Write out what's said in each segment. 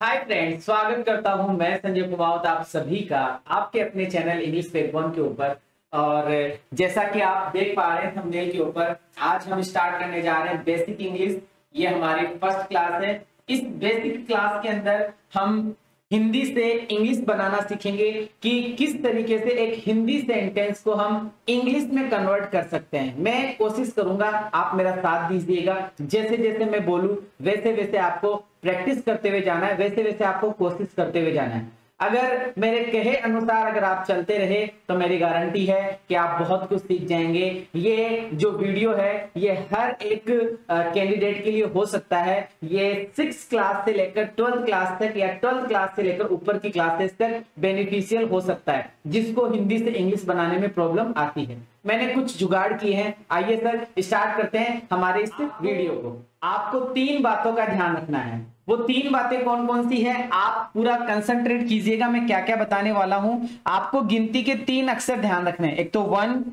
Hi friends, स्वागत करता हूं मैं संजय कुमावत आप सभी का आपके अपने चैनल इंग्लिश प्लेटफॉर्म के ऊपर। और जैसा कि आप देख पा रहे हैं थंबनेल के ऊपर, आज हम स्टार्ट करने जा रहे हैं बेसिक इंग्लिश। ये हमारी फर्स्ट क्लास है। इस बेसिक क्लास के अंदर हम हिंदी से इंग्लिश बनाना सीखेंगे कि किस तरीके से एक हिंदी सेंटेंस को हम इंग्लिश में कन्वर्ट कर सकते हैं। मैं कोशिश करूंगा, आप मेरा साथ दीजिएगा। जैसे जैसे मैं बोलूं वैसे वैसे आपको प्रैक्टिस करते हुए जाना है, वैसे वैसे आपको कोशिश करते हुए जाना है। अगर मेरे कहे अनुसार अगर आप चलते रहे तो मेरी गारंटी है कि आप बहुत कुछ सीख जाएंगे। ये जो वीडियो है ये हर एक कैंडिडेट के लिए हो सकता है। ये 6th क्लास से लेकर 12th क्लास तक या 12th क्लास से लेकर ऊपर की क्लासेस तक बेनिफिशियल हो सकता है, जिसको हिंदी से इंग्लिश बनाने में प्रॉब्लम आती है। मैंने कुछ जुगाड़ किए हैं। आइए सर स्टार्ट करते हैं हमारे इस वीडियो को। आपको 3 बातों का ध्यान रखना है। वो 3 बातें कौन कौन सी है, आप पूरा कंसंट्रेट कीजिएगा। मैं क्या क्या बताने वाला हूं। आपको गिनती के 3 अक्षर ध्यान रखने हैं, एक तो 1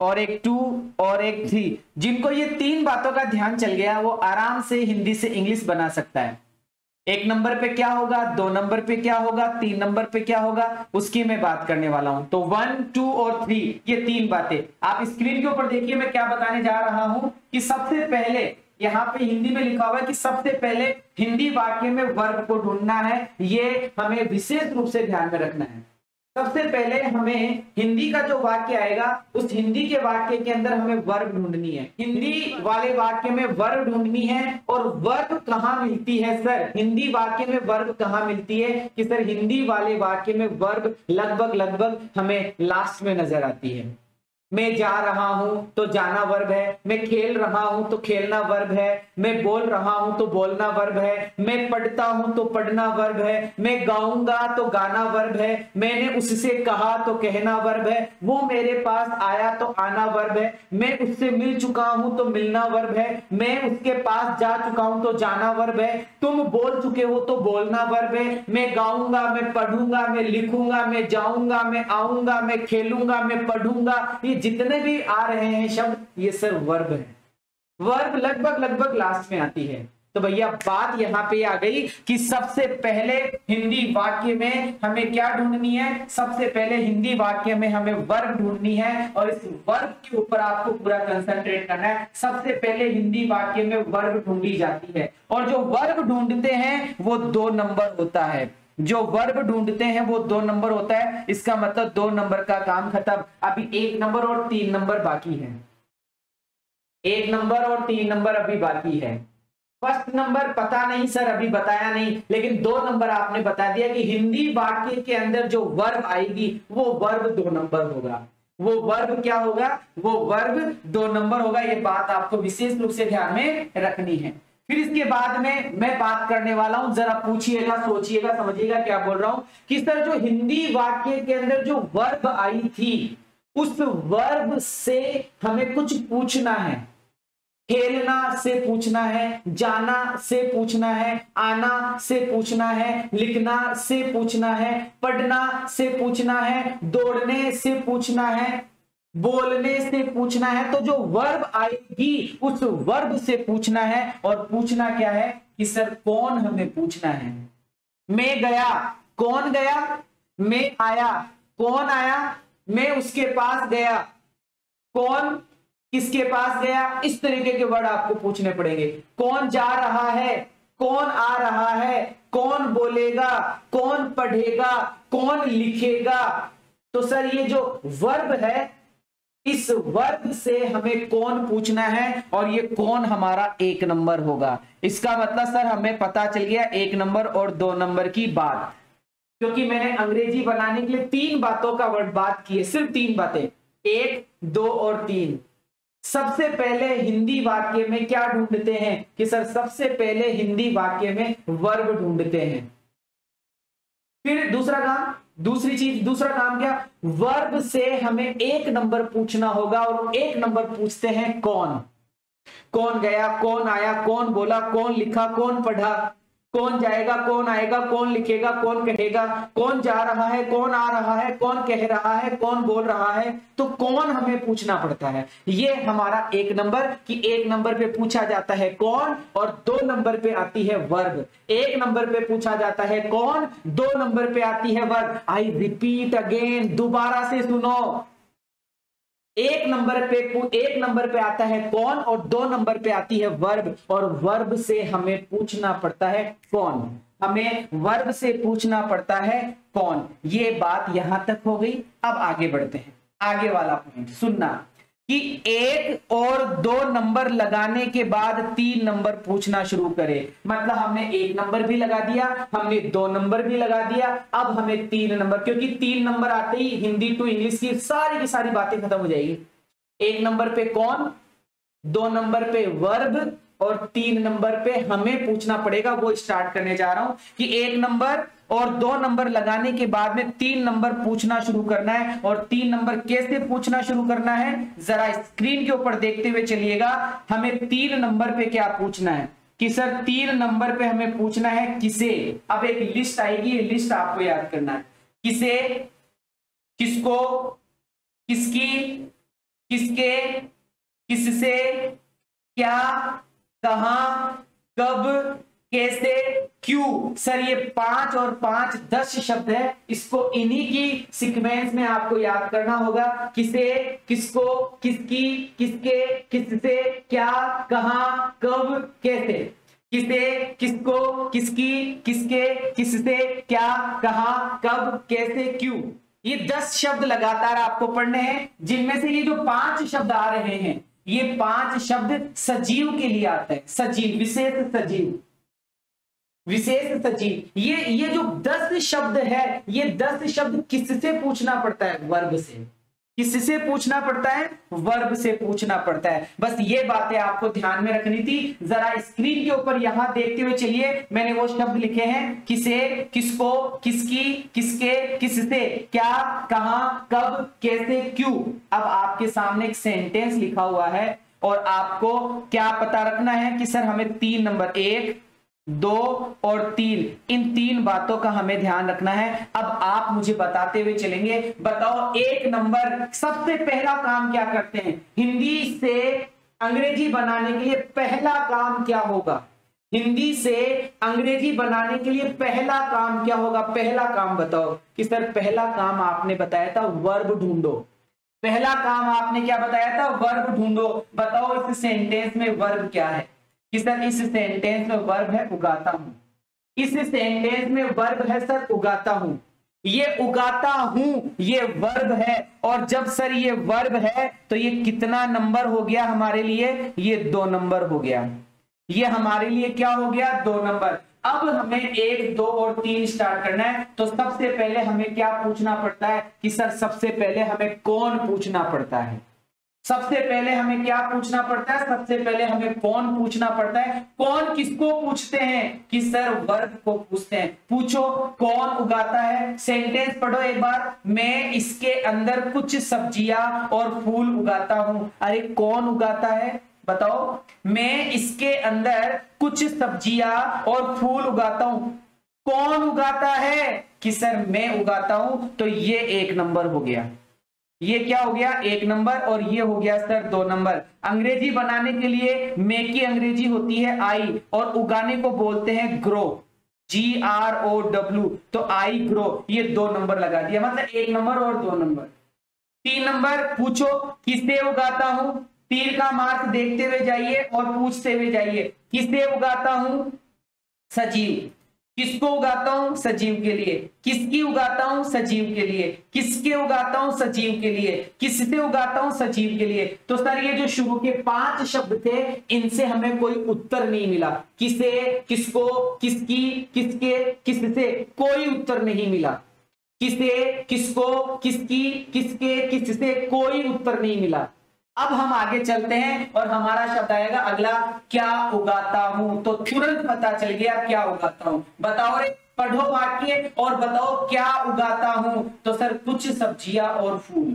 और एक 2 और एक 3। जिनको ये 3 बातों का ध्यान चल गया वो आराम से हिंदी से इंग्लिश बना सकता है। 1 नंबर पे क्या होगा, 2 नंबर पे क्या होगा, 3 नंबर पे क्या होगा, उसकी मैं बात करने वाला हूं। तो 1, 2 और 3 ये 3 बातें आप स्क्रीन के ऊपर देखिए। मैं क्या बताने जा रहा हूं कि सबसे पहले यहाँ पे हिंदी में लिखा हुआ है कि सबसे पहले हिंदी वाक्य में वर्ब को ढूंढना है। ये हमें विशेष रूप से ध्यान में रखना है। सबसे पहले हमें हिंदी का जो वाक्य आएगा उस हिंदी के वाक्य के अंदर हमें वर्ब ढूंढनी है। हिंदी वाले वाक्य में वर्ब ढूंढनी है। और वर्ब कहां मिलती है सर, हिंदी वाक्य में वर्ब कहां मिलती है कि सर हिंदी वाले वाक्य में वर्ब लगभग हमें लास्ट में नजर आती है। मैं जा रहा हूं तो जाना वर्ब है, मैं खेल रहा हूं तो खेलना वर्ब है, मैं बोल रहा हूं तो बोलना वर्ब है, मैं पढ़ता हूं तो पढ़ना वर्ब है, मैं गाऊंगा तो गाना वर्ब है, मैंने उससे कहा तो कहना वर्ब है, वो मेरे पास आया तो आना वर्ब है, मैं उससे मिल चुका हूं तो मिलना वर्ब है, मैं उसके पास जा चुका हूं तो जाना वर्ब है, तुम बोल चुके हो तो बोलना वर्ब है, मैं गाऊंगा, मैं पढ़ूंगा, मैं लिखूंगा, मैं जाऊंगा, मैं आऊंगा, मैं खेलूंगा, मैं पढ़ूंगा, ये जितने भी आ रहे हैं शब्द ये सब वर्ब है। वर्ब लगभग लास्ट में आती है। तो भैया बात यहां पे आ गई कि सबसे पहले हिंदी वाक्य में हमें क्या ढूंढनी है। सबसे पहले हिंदी वाक्य में हमें वर्ब ढूंढनी है और इस वर्ब के ऊपर आपको पूरा कंसंट्रेट करना है। सबसे पहले हिंदी वाक्य में वर्ब ढूंढी जाती है और जो वर्ब ढूंढते हैं वो 2 नंबर होता है। जो वर्ब ढूंढते हैं वो 2 नंबर होता है। इसका मतलब 2 नंबर का काम खत्म। अभी 1 नंबर और 3 नंबर बाकी है। 1 नंबर और 3 नंबर अभी बाकी है। फर्स्ट नंबर पता नहीं सर, अभी बताया नहीं, लेकिन 2 नंबर आपने बता दिया कि हिंदी वाक्य के अंदर जो वर्ब आएगी वो वर्ब 2 नंबर होगा। वो वर्ब क्या होगा, वो वर्ब 2 नंबर होगा। ये बात आपको विशेष रूप से ध्यान में रखनी है। फिर इसके बाद में मैं बात करने वाला हूं, जरा पूछिएगा, सोचिएगा, समझिएगा क्या बोल रहा हूं कि सर जो हिंदी वाक्य के अंदर जो वर्ब आई थी उस वर्ब से हमें कुछ पूछना है। खेलना से पूछना है, जाना से पूछना है, आना से पूछना है, लिखना से पूछना है, पढ़ना से पूछना है, दौड़ने से पूछना है, बोलने से पूछना है। तो जो वर्ब आएगी उस वर्ब से पूछना है। और पूछना क्या है कि सर कौन हमें पूछना है। मैं गया, कौन गया, मैं आया, कौन आया, मैं उसके पास गया, कौन किसके पास गया। इस तरीके के वर्ड आपको पूछने पड़ेंगे। कौन जा रहा है, कौन आ रहा है, कौन बोलेगा, कौन पढ़ेगा, कौन लिखेगा। तो सर ये जो वर्ब है इस वर्ब से हमें कौन पूछना है और ये कौन हमारा 1 नंबर होगा। इसका मतलब सर हमें पता चल गया 1 नंबर और 2 नंबर की बात। क्योंकि मैंने अंग्रेजी बनाने के लिए 3 बातों का वर्ड बात की है, सिर्फ 3 बातें, 1, 2 और 3। सबसे पहले हिंदी वाक्य में क्या ढूंढते हैं कि सर सबसे पहले हिंदी वाक्य में वर्ब ढूंढते हैं। फिर दूसरा काम, दूसरी चीज, दूसरा काम क्या, वर्ब से हमें 1 नंबर पूछना होगा। और 1 नंबर पूछते हैं कौन। कौन गया, कौन आया, कौन बोला, कौन लिखा, कौन पढ़ा। कौन जाएगा, कौन आएगा, कौन लिखेगा, कौन कहेगा, कौन जा रहा है, कौन आ रहा है, कौन कह रहा है, कौन बोल रहा है, तो कौन हमें पूछना पड़ता है। ये हमारा एक नंबर, कि एक नंबर पे पूछा जाता है कौन, और 2 नंबर पे आती है वर्ब। एक नंबर पे पूछा जाता है कौन, 2 नंबर पे आती है वर्ब। आई रिपीट अगेन, दोबारा से सुनो, एक नंबर पे आता है कौन और 2 नंबर पे आती है वर्ब, और वर्ब से हमें पूछना पड़ता है कौन, हमें वर्ब से पूछना पड़ता है कौन। ये बात यहां तक हो गई। अब आगे बढ़ते हैं, आगे वाला पॉइंट सुनना, कि 1 और 2 नंबर लगाने के बाद 3 नंबर पूछना शुरू करें। मतलब हमने 1 नंबर भी लगा दिया, हमने 2 नंबर भी लगा दिया, अब हमें 3 नंबर, क्योंकि 3 नंबर आते ही हिंदी टू इंग्लिश की सारी बातें खत्म हो जाएगी। 1 नंबर पे कौन, 2 नंबर पे वर्ब, और 3 नंबर पे हमें पूछना पड़ेगा। वो स्टार्ट करने जा रहा हूं कि 1 नंबर और 2 नंबर लगाने के बाद में 3 नंबर पूछना शुरू करना है। और 3 नंबर कैसे पूछना शुरू करना है, जरा स्क्रीन के ऊपर देखते हुए चलिएगा। हमें 3 नंबर पे क्या पूछना है, कि सर 3 नंबर पे हमें पूछना है किसे। अब एक लिस्ट आएगी, ये लिस्ट आपको याद करना है। किसे, किसको, किसकी, किसके, किससे, क्या, कहां, कब, कैसे, क्यों। सर ये 5 और 5 10 शब्द है, इसको इन्हीं की सीक्वेंस में आपको याद करना होगा। किसे, किसको, किसकी, किसके, किससे, क्या, कहां, कब, कैसे। किसे, किसको, किसकी, किसके, किससे, क्या, कहां, कब, कैसे, क्यों। ये 10 शब्द लगातार आपको पढ़ने हैं, जिनमें से ये जो 5 शब्द आ रहे हैं, ये 5 शब्द सजीव के लिए आता है। सजीव, विशेष सजीव, विशेष सजीव। ये जो 10 शब्द है, ये 10 शब्द किससे पूछना पड़ता है, वर्ब से। किससे पूछना पड़ता है, वर्ब से पूछना पड़ता है। बस ये बातें आपको ध्यान में रखनी थी। जरा स्क्रीन के ऊपर यहां देखते हुए चलिए, मैंने वो शब्द लिखे हैं, किसे, किसको, किसकी, किसके, किससे, क्या, कहां, कब, कैसे, क्यों। अब आपके सामने एक सेंटेंस लिखा हुआ है, और आपको क्या पता रखना है कि सर हमें 3 नंबर, 1, 2 और 3, इन 3 बातों का हमें ध्यान रखना है। अब आप मुझे बताते हुए चलेंगे। बताओ 1 नंबर, सबसे पहला काम क्या करते हैं, हिंदी से अंग्रेजी बनाने के लिए पहला काम क्या होगा, हिंदी से अंग्रेजी बनाने के लिए पहला काम क्या होगा। पहला काम बताओ, कि सर पहला काम आपने बताया था वर्ब ढूंढो। पहला काम आपने क्या बताया था, वर्ब ढूंढो। बताओ इस सेंटेंस में वर्ब क्या है, कि सर इस सेंटेंस में वर्ब है उगाता हूं। इस सेंटेंस में वर्ब है सर उगाता हूं। ये उगाता हूं, ये वर्ब है। और जब सर ये वर्ब है, तो ये कितना नंबर हो गया हमारे लिए, ये 2 नंबर हो गया। ये हमारे लिए क्या हो गया, 2 नंबर। अब हमें 1, 2 और 3 स्टार्ट करना है। तो सबसे पहले हमें क्या पूछना पड़ता है, कि सर सबसे पहले हमें कौन पूछना पड़ता है। सबसे पहले हमें क्या पूछना पड़ता है, सबसे पहले हमें कौन पूछना पड़ता है। कौन किसको पूछते हैं, कि सर वर्ब को पूछते हैं। पूछो कौन उगाता है। सेंटेंस पढ़ो एक बार, मैं इसके अंदर कुछ सब्जियां और फूल उगाता हूं। अरे कौन उगाता है, बताओ। मैं इसके अंदर कुछ सब्जियां और फूल उगाता हूं। कौन उगाता है, कि सर मैं उगाता हूं। तो ये 1 नंबर हो गया। ये क्या हो गया, 1 नंबर। और ये हो गया सर 2 नंबर। अंग्रेजी बनाने के लिए मे की अंग्रेजी होती है आई, और उगाने को बोलते हैं ग्रो, GROW। तो आई ग्रो, ये 2 नंबर लगा दिया, मतलब 1 नंबर और 2 नंबर। 3 नंबर, पूछो किसे उगाता हूं। तीर का मार्क देखते हुए जाइए और पूछते हुए जाइए, किसे उगाता हूं, सजीव। किसको उगाता हूं, सजीव के लिए। किसकी उगाता हूं, सजीव के लिए। किसके उगाता हूं, सजीव के लिए। किससे उगाता हूं, सजीव के लिए। तो सर ये जो शुरू के 5 शब्द थे, इनसे हमें कोई उत्तर नहीं मिला। किसे, किसको, किसकी, किसके, किससे, कोई उत्तर नहीं मिला। किसे, किसको, किसकी, किसके, किससे, कोई उत्तर नहीं मिला। अब हम आगे चलते हैं और हमारा शब्द आएगा अगला, क्या उगाता हूं। तो तुरंत पता चल गया क्या उगाता हूं। बताओ रे, पढ़ो वाक्य और बताओ क्या उगाता हूं। तो सर कुछ सब्जियां और फूल।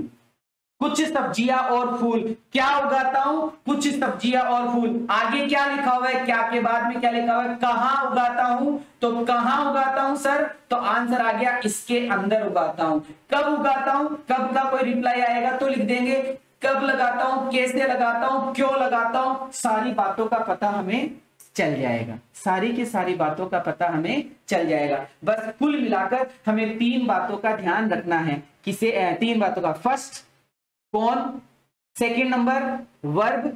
कुछ सब्जियां और फूल। क्या उगाता हूं? कुछ सब्जियां और फूल। आगे क्या लिखा हुआ है? क्या के बाद में क्या लिखा हुआ है? कहां उगाता हूं। तो कहां उगाता हूं सर? तो आंसर आ गया इसके अंदर उगाता हूं। कब उगाता हूं? कब का कोई रिप्लाई आएगा तो लिख देंगे कब लगाता हूं, कैसे लगाता हूं, क्यों लगाता हूं, सारी बातों का पता हमें चल जाएगा। सारी की सारी बातों का पता हमें चल जाएगा। बस कुल मिलाकर हमें 3 बातों का ध्यान रखना है। किसे 3 बातों का? फर्स्ट कौन, second number verb,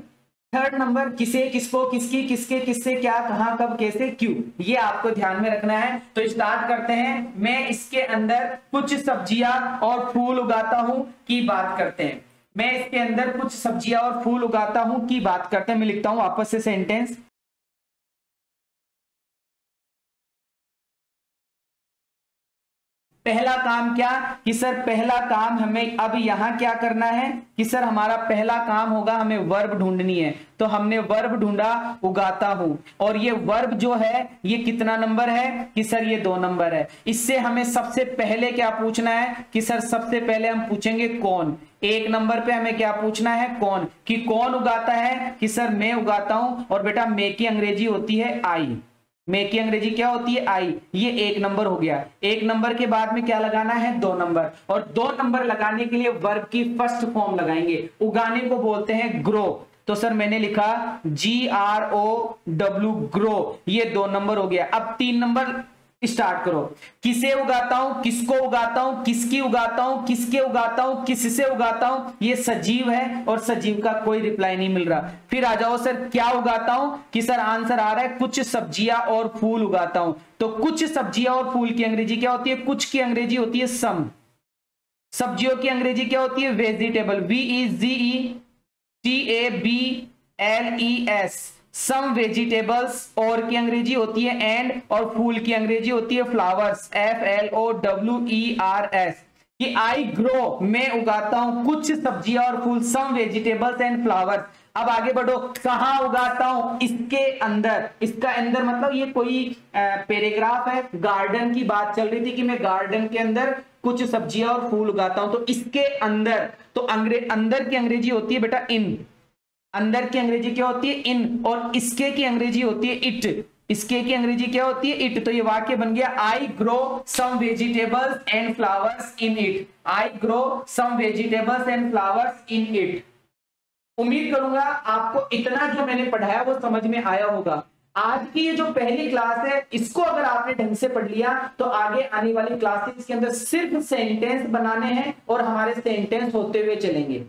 third number किसे, किसको, किसकी, किसके, किससे, क्या, कहां, कब, कैसे, क्यों। ये आपको ध्यान में रखना है। तो स्टार्ट करते हैं। मैं इसके अंदर कुछ सब्जियां और फूल उगाता हूं की बात करते हैं। मैं इसके अंदर कुछ सब्जियां और फूल उगाता हूं की बात करते हैं। मैं लिखता हूं वापस से सेंटेंस। पहला काम क्या कि सर पहला काम हमें अब यहां क्या करना है कि सर हमारा पहला काम होगा हमें वर्ब ढूंढनी है। तो हमने वर्ब ढूंढा उगाता हूं, और ये वर्ब जो है ये कितना नंबर है कि सर ये 2 नंबर है। इससे हमें सबसे पहले क्या पूछना है कि सर सबसे पहले हम पूछेंगे कौन। 1 नंबर पे हमें क्या पूछना है? कौन। कि कौन उगाता है कि सर मैं उगाता हूं। और बेटा मे की अंग्रेजी होती है आई। मे की अंग्रेजी क्या होती है? आई। ये 1 नंबर हो गया। 1 नंबर के बाद में क्या लगाना है? 2 नंबर। और 2 नंबर लगाने के लिए वर्ब की फर्स्ट फॉर्म लगाएंगे। उगाने को बोलते हैं ग्रो। तो सर मैंने लिखा GROW ग्रो। ये 2 नंबर हो गया। अब 3 नंबर स्टार्ट करो। किसे उगाता हूं, किसको उगाता हूं, किसकी उगाता हूं, किसके उगाता हूं, किससे उगाता हूं। ये सजीव है और सजीव का कोई रिप्लाई नहीं मिल रहा। फिर आ जाओ सर क्या उगाता हूं कि सर आंसर आ रहा है कुछ सब्जियां और फूल उगाता हूं। तो कुछ सब्जियां और फूल की अंग्रेजी क्या होती है? कुछ की अंग्रेजी होती है सम। सब्जियों की अंग्रेजी क्या होती है? वेजिटेबल। VEGETABLES। Some vegetables. और की अंग्रेजी होती है एंड। और फूल की अंग्रेजी होती है फ्लावर्स। FLOWERS। कि आई ग्रो मैं उगाता हूं कुछ सब्जियां और फूल, सम वेजिटेबल्स एंड फ्लावर्स। अब आगे बढ़ो। कहां उगाता हूं? इसके अंदर। इसका अंदर मतलब ये कोई पैराग्राफ है, गार्डन की बात चल रही थी कि मैं गार्डन के अंदर कुछ सब्जियां और फूल उगाता हूं। तो इसके अंदर। तो अंदर की अंग्रेजी होती है बेटा इन। अंदर की अंग्रेजी क्या होती है? इन। और इसके की अंग्रेजी होती है इट। इसके की अंग्रेजी क्या होती है? इट। तो ये वाक्य बन गया I grow some vegetables and flowers in it. I grow some vegetables and flowers in it. उम्मीद करूंगा आपको इतना जो मैंने पढ़ाया वो समझ में आया होगा। आज की ये जो पहली क्लास है इसको अगर आपने ढंग से पढ़ लिया तो आगे आने वाली क्लासेस के अंदर सिर्फ सेंटेंस बनाने हैं और हमारे सेंटेंस होते हुए चलेंगे।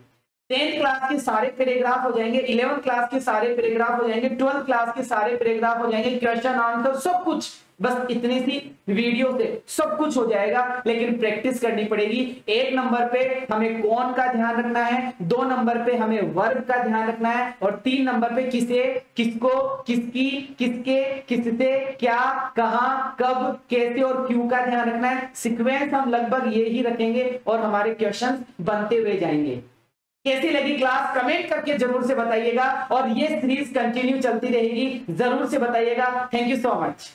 10th क्लास के सारे पैराग्राफ हो जाएंगे, 11th क्लास के सारे पैराग्राफ हो जाएंगे, 12th क्लास के सारे पैराग्राफ हो जाएंगे, क्वेश्चन आंसर सब कुछ। बस इतनी सी वीडियो से सब कुछ हो जाएगा, लेकिन प्रैक्टिस करनी पड़ेगी। 1 नंबर पे हमें कौन का ध्यान रखना है, 2 नंबर पे हमें वर्ब का ध्यान रखना है, और 3 नंबर पे किसे, किसको, किसकी, किसके, किससे, क्या, कहां, कब, कैसे और क्यों का ध्यान रखना है। सीक्वेंस हम लगभग ये ही रखेंगे और हमारे क्वेश्चन बनते हुए जाएंगे। कैसी लगी क्लास कमेंट करके जरूर से बताइएगा, और ये सीरीज कंटिन्यू चलती रहेगी, जरूर से बताइएगा। Thank you so much.